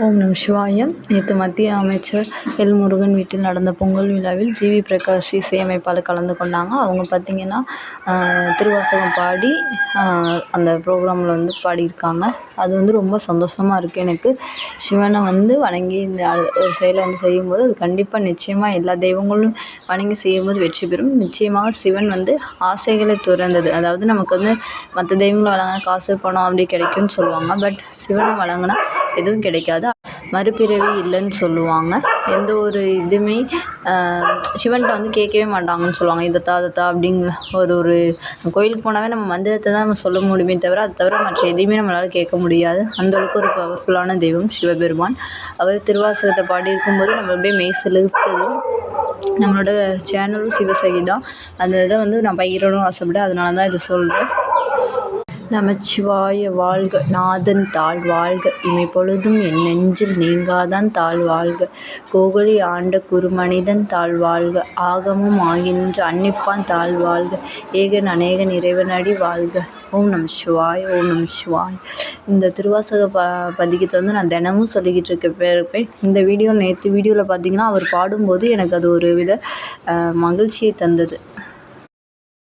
ஓம் நம சிவாயம். நேற்று மத்திய அமைச்சர் எல் முருகன் வீட்டில் நடந்த பொங்கல் விழாவில் ஜிவி பிரகாஷ் இசையமைப்பாளர் கலந்து கொண்டாங்க. அவங்க பார்த்திங்கன்னா திருவாசகம் பாடி அந்த ப்ரோக்ராமில் பாடியிருக்காங்க. அது ரொம்ப சந்தோஷமாக இருக்குது எனக்கு. சிவனை வணங்கி இந்த ஒரு செயலை செய்யும்போது அது கண்டிப்பாக நிச்சயமாக எல்லா தெய்வங்களும் வணங்கி செய்யும்போது வெற்றி பெறும். நிச்சயமாக சிவன் ஆசைகளை துறந்தது. அதாவது நமக்கு மற்ற தெய்வங்களை வழங்கினா காசு பணம் அப்படி கிடைக்கும்னு சொல்லுவாங்க. பட் சிவனை வழங்கினா எதுவும் கிடைக்காது. மறுபிறவி இல்லைன்னு சொல்லுவாங்க. எந்த ஒரு இதுவுமே சிவன்கிட்ட கேட்கவே மாட்டாங்கன்னு சொல்லுவாங்க. இதைத்தா அதைத்தா அப்படிங்கிற ஒரு கோயிலுக்கு போனாவே நம்ம மந்திரத்தை தான் நம்ம சொல்ல முடியுமே தவிர அதை தவிர மற்ற எதையுமே நம்மளால் கேட்க முடியாது. அந்தளவுக்கு ஒரு பவர்ஃபுல்லான தெய்வம் சிவபெருமான். அவர் திருவாசகத்தை பாடியிருக்கும்போது நம்ம அப்படியே மெய் செலுத்ததும். நம்மளோட சேனலும் சிவசகி தான். அந்த இதை நான் பகிரணும்னு ஆசைப்பட்டேன். அதனால தான் இதை சொல்கிறேன். நமச்சிவாய வாழ்க. நாதன் தாழ் வாழ்க. இமைப்பொழுதும் என் நெஞ்சில் நீங்காதான் தாழ் வாழ்க. கோகலி ஆண்ட குருமனிதன் தாழ் வாழ்க. ஆகமும் ஆகி நின்ற அன்னிப்பான் தாழ் வாழ்க. ஏகன் அநேகன் இறைவனடி வாழ்க. ஓம் நம சிவாய். ஓம் நம சிவாய். இந்த திருவாசக பதிகத்தை நான் தினமும் சொல்லிக்கிட்டு இருப்பேன். இந்த நேற்று வீடியோவில் பார்த்திங்கன்னா அவர் பாடும்போது எனக்கு அது ஒரு வித மகிழ்ச்சியை தந்தது.